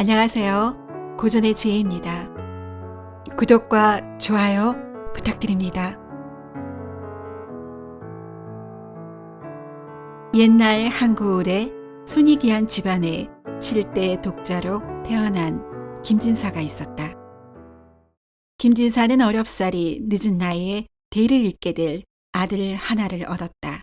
안녕하세요. 고전의 지혜입니다. 구독과 좋아요 부탁드립니다. 옛날 한 고을에 손이 귀한 집안의 7대 독자로 태어난 김진사가 있었다. 김진사는 어렵사리 늦은 나이에 대를 잇게 될 아들 하나를 얻었다.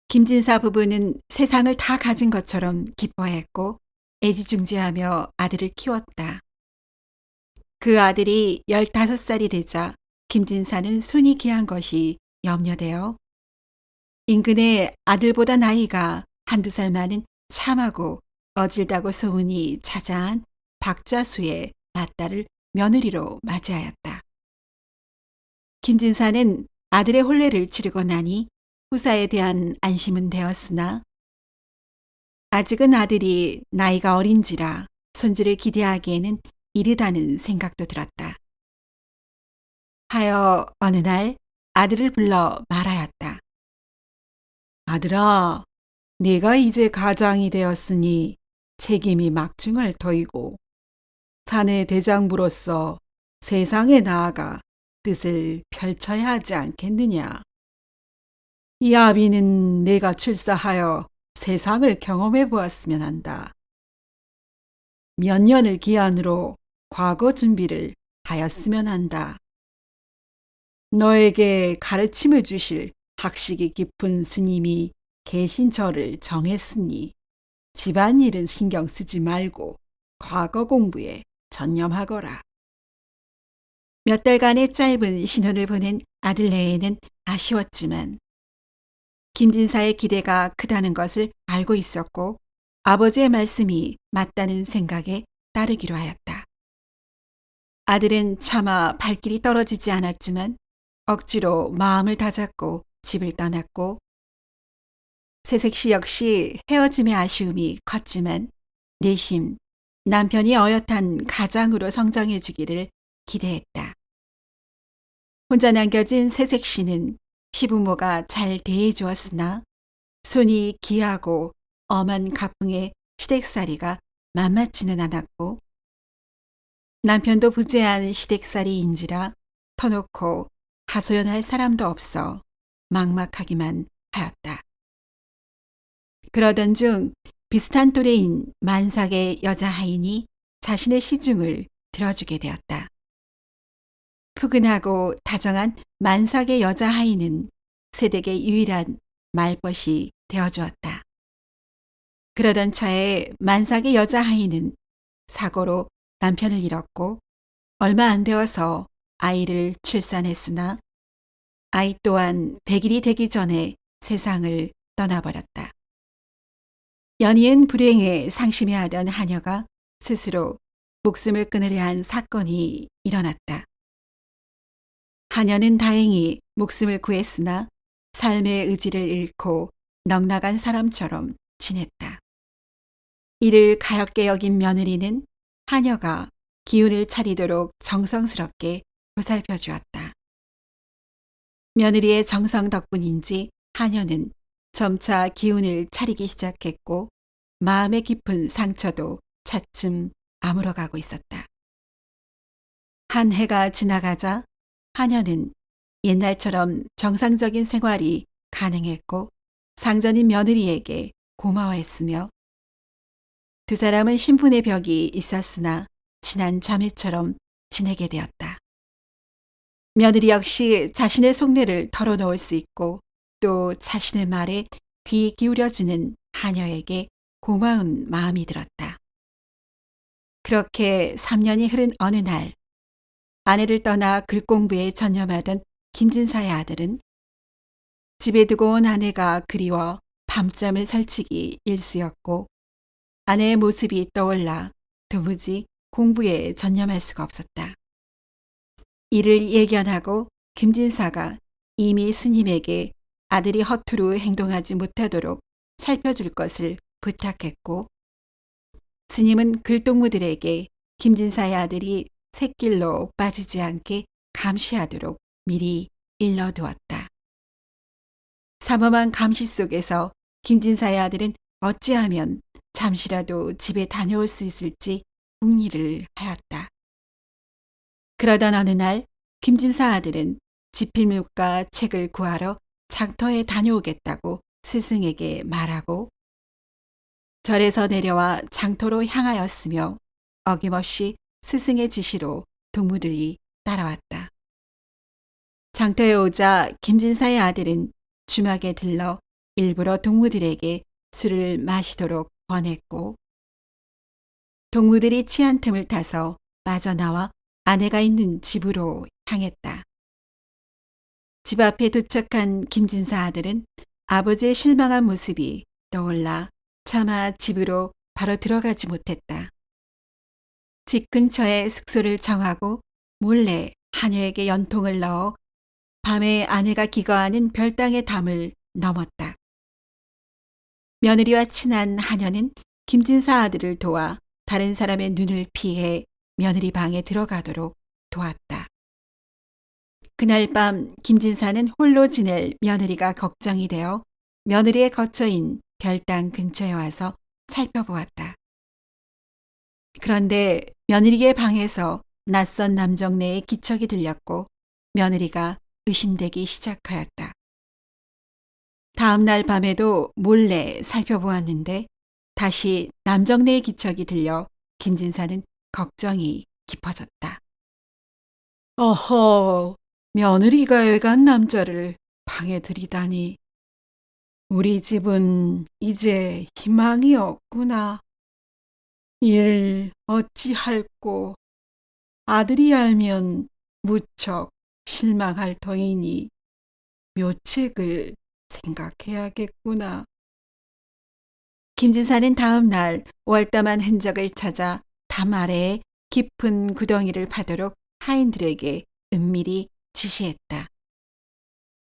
김진사 부부는 세상을 다 가진 것처럼 기뻐했고 애지중지하며 아들을 키웠다. 그 아들이 15살이 되자 김진사는 손이 귀한 것이 염려되어 인근에 아들보다 나이가 한두 살 많은 참하고 어질다고 소문이 자자한 박자수의 맏딸을 며느리로 맞이하였다. 김진사는 아들의 혼례를 치르고 나니 후사에 대한 안심은 되었으나 아직은 아들이 나이가 어린지라 손주를 기대하기에는 이르다는 생각도 들었다. 하여 어느 날 아들을 불러 말하였다. 아들아, 네가 이제 가장이 되었으니 책임이 막중할 터이고 자네 대장부로서 세상에 나아가 뜻을 펼쳐야 하지 않겠느냐. 이 아비는 내가 출사하여 세상을 경험해 보았으면 한다. 몇 년을 기한으로 과거 준비를 하였으면 한다. 너에게 가르침을 주실 학식이 깊은 스님이 계신 절을 정했으니 집안일은 신경 쓰지 말고 과거 공부에 전념하거라. 몇 달간의 짧은 신혼을 보낸 아들 내에는 아쉬웠지만 김진사의 기대가 크다는 것을 알고 있었고 아버지의 말씀이 맞다는 생각에 따르기로 하였다. 아들은 차마 발길이 떨어지지 않았지만 억지로 마음을 다잡고 집을 떠났고 새색시 역시 헤어짐의 아쉬움이 컸지만 내심 남편이 어엿한 가장으로 성장해 주기를 기대했다. 혼자 남겨진 새색시는 시부모가 잘 대해 주었으나 손이 귀하고 엄한 가풍의 시댁살이가 만만치는 않았고 남편도 부재한 시댁살이인지라 터놓고 하소연할 사람도 없어 막막하기만 하였다. 그러던 중 비슷한 또래인 만삭의 여자 하인이 자신의 시중을 들어주게 되었다. 푸근하고 다정한 만삭의 여자 하인은 세댁의 유일한 말벗이 되어주었다. 그러던 차에 만삭의 여자 하인은 사고로 남편을 잃었고 얼마 안 되어서 아이를 출산했으나 아이 또한 100일이 되기 전에 세상을 떠나버렸다. 연이은 불행에 상심해하던 하녀가 스스로 목숨을 끊으려 한 사건이 일어났다. 하녀는 다행히 목숨을 구했으나 삶의 의지를 잃고 넉나간 사람처럼 지냈다. 이를 가엾게 여긴 며느리는 하녀가 기운을 차리도록 정성스럽게 보살펴 주었다. 며느리의 정성 덕분인지 하녀는 점차 기운을 차리기 시작했고 마음의 깊은 상처도 차츰 아물어가고 있었다. 한 해가 지나가자 하녀는 옛날처럼 정상적인 생활이 가능했고 상전인 며느리에게 고마워했으며 두 사람은 신분의 벽이 있었으나 친한 자매처럼 지내게 되었다. 며느리 역시 자신의 속내를 털어놓을 수 있고 또 자신의 말에 귀 기울여주는 하녀에게 고마운 마음이 들었다. 그렇게 3년이 흐른 어느 날 아내를 떠나 글공부에 전념하던 김진사의 아들은 집에 두고 온 아내가 그리워 밤잠을 설치기 일쑤였고 아내의 모습이 떠올라 도무지 공부에 전념할 수가 없었다. 이를 예견하고 김진사가 이미 스님에게 아들이 허투루 행동하지 못하도록 살펴줄 것을 부탁했고 스님은 글동무들에게 김진사의 아들이 샛길로 빠지지 않게 감시하도록 미리 일러두었다. 삼엄한 감시 속에서 김진사의 아들은 어찌하면 잠시라도 집에 다녀올 수 있을지 궁리를 하였다. 그러던 어느 날 김진사 아들은 지필물과 책을 구하러 장터에 다녀오겠다고 스승에게 말하고 절에서 내려와 장터로 향하였으며 어김없이 스승의 지시로 동무들이 따라왔다. 장터에 오자 김진사의 아들은 주막에 들러 일부러 동무들에게 술을 마시도록 권했고 동무들이 취한 틈을 타서 빠져나와 아내가 있는 집으로 향했다. 집 앞에 도착한 김진사 아들은 아버지의 실망한 모습이 떠올라 차마 집으로 바로 들어가지 못했다. 집 근처에 숙소를 정하고 몰래 하녀에게 연통을 넣어 밤에 아내가 기거하는 별당의 담을 넘었다. 며느리와 친한 하녀는 김진사 아들을 도와 다른 사람의 눈을 피해 며느리 방에 들어가도록 도왔다. 그날 밤 김진사는 홀로 지낼 며느리가 걱정이 되어 며느리의 거처인 별당 근처에 와서 살펴보았다. 그런데 며느리의 방에서 낯선 남정네의 기척이 들렸고 며느리가 의심되기 시작하였다. 다음 날 밤에도 몰래 살펴보았는데 다시 남정네의 기척이 들려 김진사는 걱정이 깊어졌다. 어허, 며느리가 외간 남자를 방에 들이다니. 우리 집은 이제 희망이 없구나. 일 어찌할꼬. 아들이 알면 무척 실망할 터이니 묘책을 생각해야겠구나. 김진사는 다음 날 월담한 흔적을 찾아 담 아래에 깊은 구덩이를 파도록 하인들에게 은밀히 지시했다.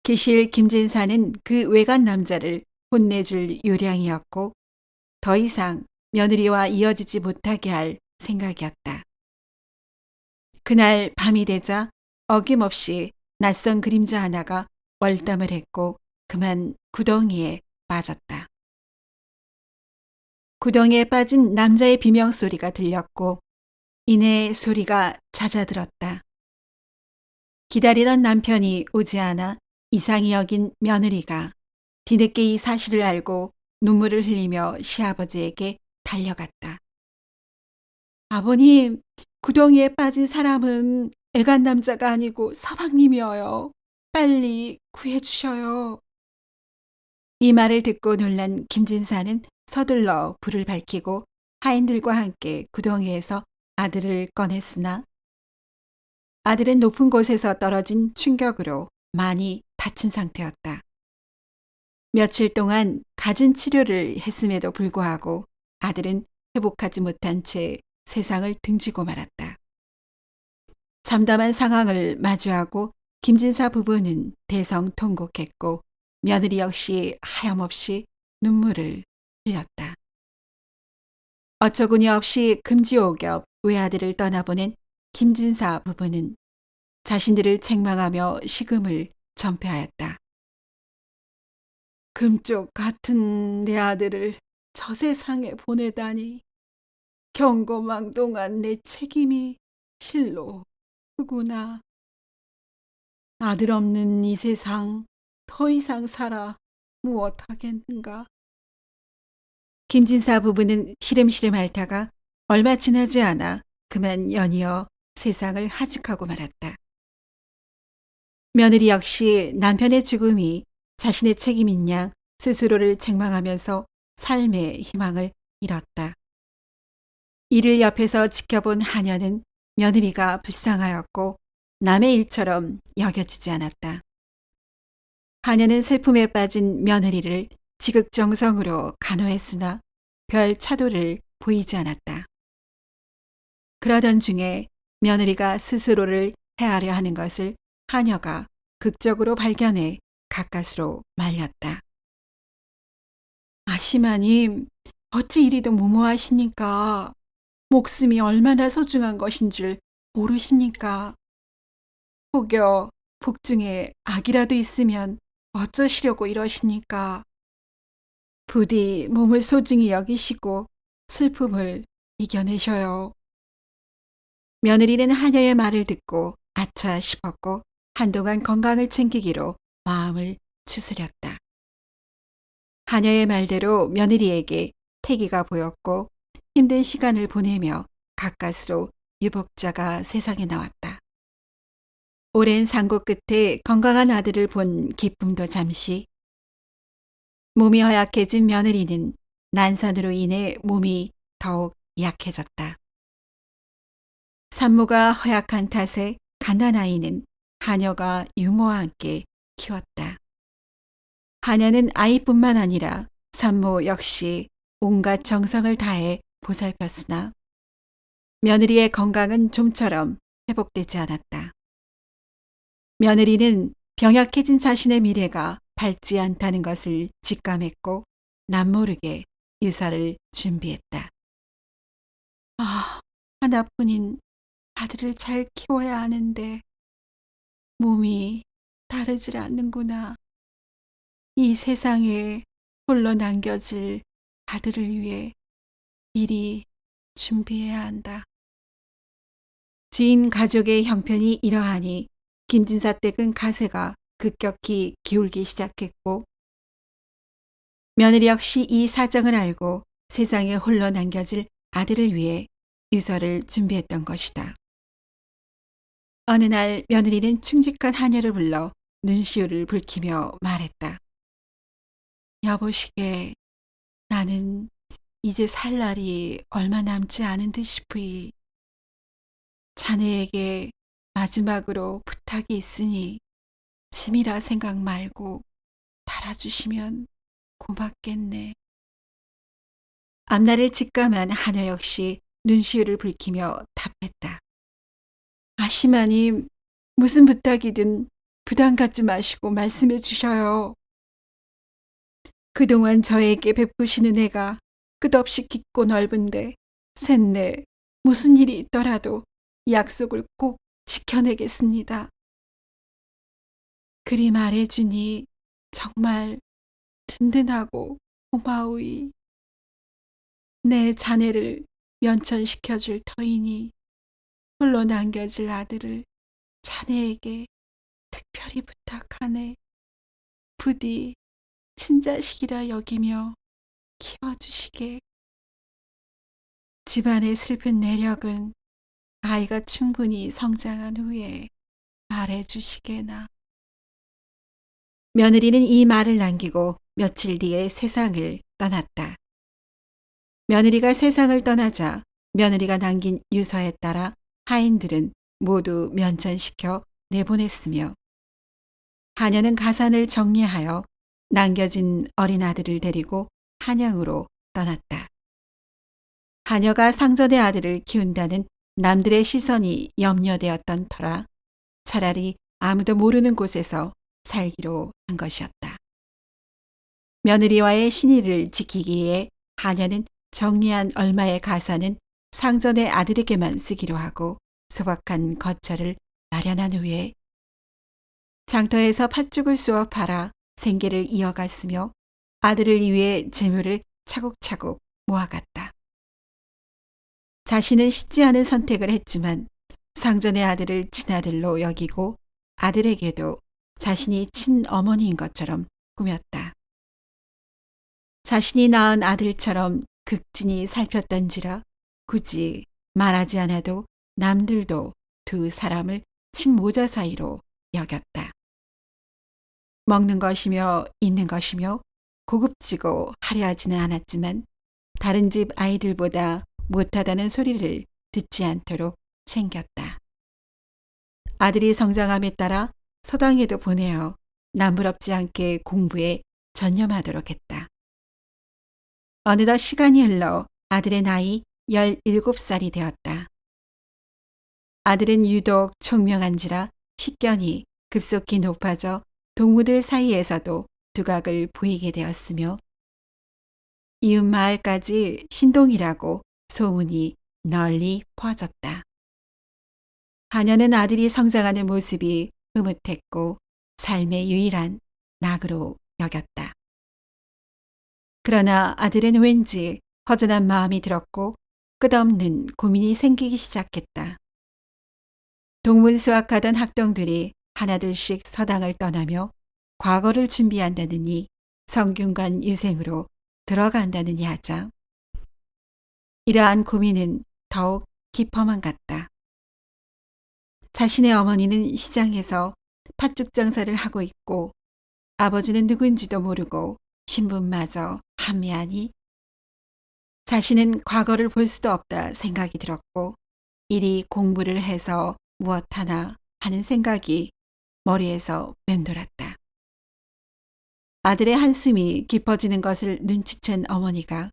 기실 김진사는 그 외간 남자를 혼내줄 요량이었고 더 이상 며느리와 이어지지 못하게 할 생각이었다. 그날 밤이 되자 어김없이 낯선 그림자 하나가 월담을 했고 그만 구덩이에 빠졌다. 구덩이에 빠진 남자의 비명소리가 들렸고 이내 소리가 잦아들었다. 기다리던 남편이 오지 않아 이상히 여긴 며느리가 뒤늦게 이 사실을 알고 눈물을 흘리며 시아버지에게 달려갔다. 아버님, 구덩이에 빠진 사람은 애간 남자가 아니고 서방님이어요. 빨리 구해주셔요. 이 말을 듣고 놀란 김진사는 서둘러 불을 밝히고 하인들과 함께 구덩이에서 아들을 꺼냈으나 아들은 높은 곳에서 떨어진 충격으로 많이 다친 상태였다. 며칠 동안 갖은 치료를 했음에도 불구하고 아들은 회복하지 못한 채 세상을 등지고 말았다. 참담한 상황을 마주하고 김진사 부부는 대성통곡했고 며느리 역시 하염없이 눈물을 흘렸다. 어처구니 없이 금지오겹 외아들을 떠나보낸 김진사 부부는 자신들을 책망하며 식음을 전폐하였다. 금쪽 같은 내 아들을 저 세상에 보내다니 경거망동한 내 책임이 실로 크구나. 아들 없는 이 세상 더 이상 살아 무엇하겠는가. 김진사 부부는 시름시름 앓다가 얼마 지나지 않아 그만 연이어 세상을 하직하고 말았다. 며느리 역시 남편의 죽음이 자신의 책임인 양 스스로를 책망하면서 삶의 희망을 잃었다. 이를 옆에서 지켜본 하녀는 며느리가 불쌍하였고 남의 일처럼 여겨지지 않았다. 하녀는 슬픔에 빠진 며느리를 지극정성으로 간호했으나 별 차도를 보이지 않았다. 그러던 중에 며느리가 스스로를 해하려 하는 것을 하녀가 극적으로 발견해 가까스로 말렸다. 아시마님, 어찌 이리도 무모하시니까. 목숨이 얼마나 소중한 것인 줄 모르십니까? 혹여 복중에 악이라도 있으면 어쩌시려고 이러십니까? 부디 몸을 소중히 여기시고 슬픔을 이겨내셔요. 며느리는 하녀의 말을 듣고 아차 싶었고 한동안 건강을 챙기기로 마음을 추스렸다. 하녀의 말대로 며느리에게 태기가 보였고 힘든 시간을 보내며 가까스로 유복자가 세상에 나왔다. 오랜 상고 끝에 건강한 아들을 본 기쁨도 잠시. 몸이 허약해진 며느리는 난산으로 인해 몸이 더욱 약해졌다. 산모가 허약한 탓에 갓난아이는 하녀가 유모와 함께 키웠다. 하녀는 아이뿐만 아니라 산모 역시 온갖 정성을 다해 보살폈으나 며느리의 건강은 좀처럼 회복되지 않았다. 며느리는 병약해진 자신의 미래가 밝지 않다는 것을 직감했고 남모르게 유사를 준비했다. 하나뿐인 아들을 잘 키워야 하는데 몸이 다르질 않는구나. 이 세상에 홀로 남겨질 아들을 위해 미리 준비해야 한다. 주인 가족의 형편이 이러하니 김진사 댁은 가세가 급격히 기울기 시작했고 며느리 역시 이 사정을 알고 세상에 홀로 남겨질 아들을 위해 유서를 준비했던 것이다. 어느 날 며느리는 충직한 하녀를 불러 눈시울을 붉히며 말했다. 여보시게, 나는 이제 살 날이 얼마 남지 않은 듯 싶으이 자네에게 마지막으로 부탁이 있으니 치밀한 생각 말고 달아주시면 고맙겠네. 앞날을 직감한 하녀 역시 눈시울을 붉히며 답했다. 아시마님, 무슨 부탁이든 부담 갖지 마시고 말씀해 주셔요. 그동안 저에게 베푸시는 애가 끝없이 깊고 넓은데 셋내 무슨 일이 있더라도 약속을 꼭 지켜내겠습니다. 그리 말해주니 정말 든든하고 고마우이. 내 자네를 면천시켜줄 터이니 홀로 남겨질 아들을 자네에게 특별히 부탁하네. 부디 친자식이라 여기며 키워주시게. 집안의 슬픈 내력은 아이가 충분히 성장한 후에 말해주시게나. 며느리는 이 말을 남기고 며칠 뒤에 세상을 떠났다. 며느리가 세상을 떠나자 며느리가 남긴 유서에 따라 하인들은 모두 면천시켜 내보냈으며 하녀는 가산을 정리하여 남겨진 어린 아들을 데리고 한양으로 떠났다. 하녀가 상전의 아들을 키운다는 남들의 시선이 염려되었던 터라 차라리 아무도 모르는 곳에서 살기로 한 것이었다. 며느리와의 신의를 지키기에 하녀는 정리한 얼마의 가산은 상전의 아들에게만 쓰기로 하고 소박한 거처를 마련한 후에 장터에서 팥죽을 쏘아 팔아 생계를 이어갔으며 아들을 위해 재물을 차곡차곡 모아갔다. 자신은 쉽지 않은 선택을 했지만 상전의 아들을 친아들로 여기고 아들에게도 자신이 친어머니인 것처럼 꾸몄다. 자신이 낳은 아들처럼 극진히 살폈던지라 굳이 말하지 않아도 남들도 두 사람을 친모자 사이로 여겼다. 먹는 것이며 입는 것이며 고급지고 화려하지는 않았지만 다른 집 아이들보다 못하다는 소리를 듣지 않도록 챙겼다. 아들이 성장함에 따라 서당에도 보내어 남부럽지 않게 공부에 전념하도록 했다. 어느덧 시간이 흘러 아들의 나이 17살이 되었다. 아들은 유독 총명한지라 식견이 급속히 높아져 동무들 사이에서도 두각을 보이게 되었으며 이웃 마을까지 신동이라고 소문이 널리 퍼졌다. 하녀는 아들이 성장하는 모습이 흐뭇했고 삶의 유일한 낙으로 여겼다. 그러나 아들은 왠지 허전한 마음이 들었고 끝없는 고민이 생기기 시작했다. 동문수학하던 학동들이 하나둘씩 서당을 떠나며 과거를 준비한다느니 성균관 유생으로 들어간다느니 하자. 이러한 고민은 더욱 깊어만 갔다. 자신의 어머니는 시장에서 팥죽 장사를 하고 있고 아버지는 누구인지도 모르고 신분마저 한미하니 자신은 과거를 볼 수도 없다 생각이 들었고 이리 공부를 해서 무엇하나 하는 생각이 머리에서 맴돌았다. 아들의 한숨이 깊어지는 것을 눈치챈 어머니가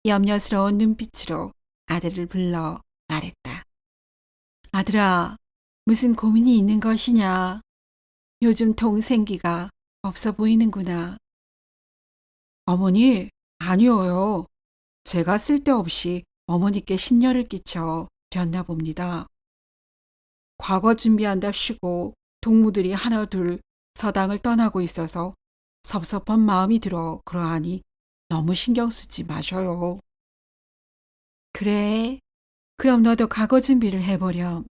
염려스러운 눈빛으로 아들을 불러 말했다. 아들아, 무슨 고민이 있는 것이냐? 요즘 동생기가 없어 보이는구나. 어머니, 아니어요. 제가 쓸데없이 어머니께 신녀를 끼쳐 렸나 봅니다. 과거 준비한답시고 동무들이 하나 둘 서당을 떠나고 있어서 섭섭한 마음이 들어 그러하니 너무 신경 쓰지 마셔요. 그래, 그럼 너도 과거 준비를 해보렴.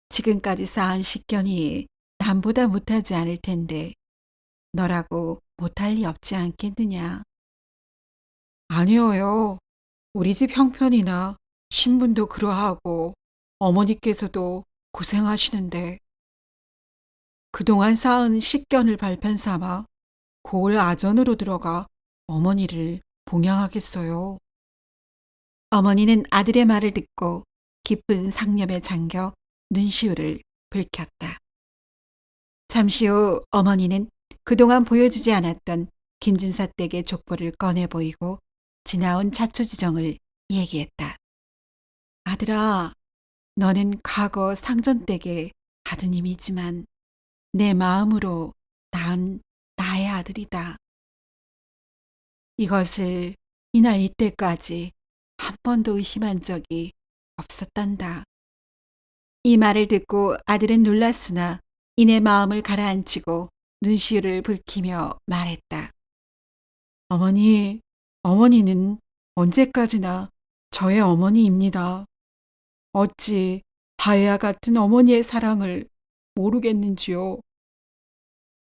지금까지 쌓은 식견이 남보다 못하지 않을 텐데 너라고 못할 리 없지 않겠느냐. 아니어요. 우리 집 형편이나 신분도 그러하고 어머니께서도 고생하시는데 그동안 쌓은 식견을 발편 삼아 고을 아전으로 들어가 어머니를 봉양하겠어요. 어머니는 아들의 말을 듣고 깊은 상념에 잠겨 눈시울을 붉혔다. 잠시 후 어머니는 그동안 보여주지 않았던 김진사 댁의 족보를 꺼내 보이고 지나온 자초지정을 얘기했다. 아들아, 너는 과거 상전 댁의 아드님이지만 내 마음으로 낳은 나의 아들이다. 이것을 이날 이때까지 한 번도 의심한 적이 없었단다. 이 말을 듣고 아들은 놀랐으나 이내 마음을 가라앉히고 눈시울을 붉히며 말했다. 어머니, 어머니는 언제까지나 저의 어머니입니다. 어찌 다혜와 같은 어머니의 사랑을 모르겠는지요.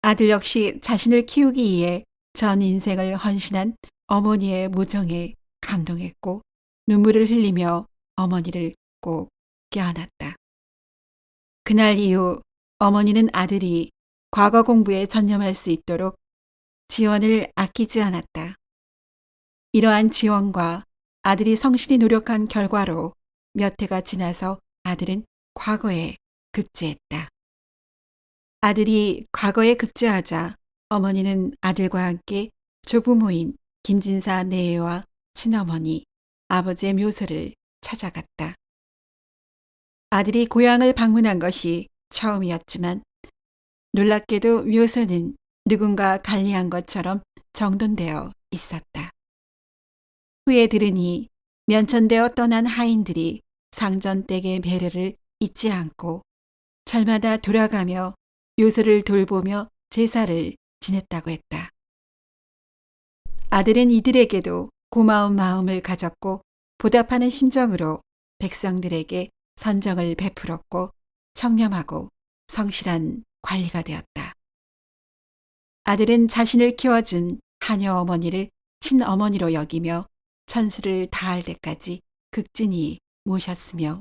아들 역시 자신을 키우기 위해 전 인생을 헌신한 어머니의 모정에 감동했고 눈물을 흘리며 어머니를 꼭 껴안았다. 그날 이후 어머니는 아들이 과거 공부에 전념할 수 있도록 지원을 아끼지 않았다. 이러한 지원과 아들이 성실히 노력한 결과로 몇 해가 지나서 아들은 과거에 급제했다. 아들이 과거에 급제하자 어머니는 아들과 함께 조부모인 김진사 내외와 친어머니, 아버지의 묘소를 찾아갔다. 아들이 고향을 방문한 것이 처음이었지만 놀랍게도 묘소는 누군가 관리한 것처럼 정돈되어 있었다. 후에 들으니 면천되어 떠난 하인들이 상전댁의 배려를 잊지 않고 절마다 돌아가며 묘소를 돌보며 제사를 지냈다고 했다. 아들은 이들에게도 고마운 마음을 가졌고 보답하는 심정으로 백성들에게 선정을 베풀었고 청렴하고 성실한 관리가 되었다. 아들은 자신을 키워준 하녀 어머니를 친어머니로 여기며 천수를 다할 때까지 극진히 모셨으며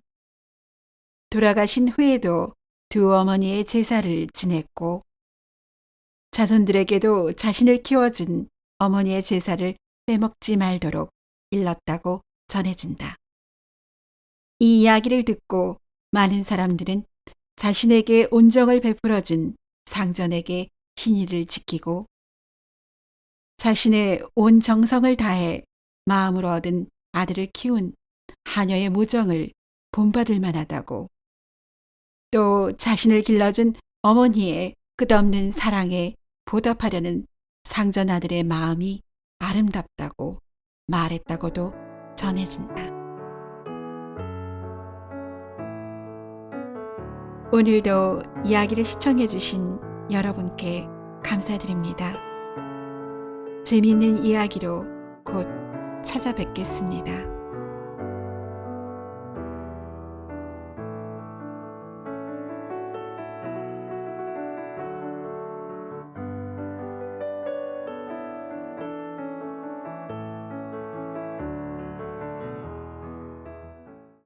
돌아가신 후에도 두 어머니의 제사를 지냈고 자손들에게도 자신을 키워준 어머니의 제사를 빼먹지 말도록 일렀다고 전해진다. 이 이야기를 듣고 많은 사람들은 자신에게 온정을 베풀어준 상전에게 신의를 지키고 자신의 온 정성을 다해 마음으로 얻은 아들을 키운 하녀의 모정을 본받을 만하다고 또 자신을 길러준 어머니의 끝없는 사랑에 보답하려는 상전 아들의 마음이 아름답다고 말했다고도 전해진다. 오늘도 이야기를 시청해 주신 여러분께 감사드립니다. 재미있는 이야기로 곧 찾아뵙겠습니다.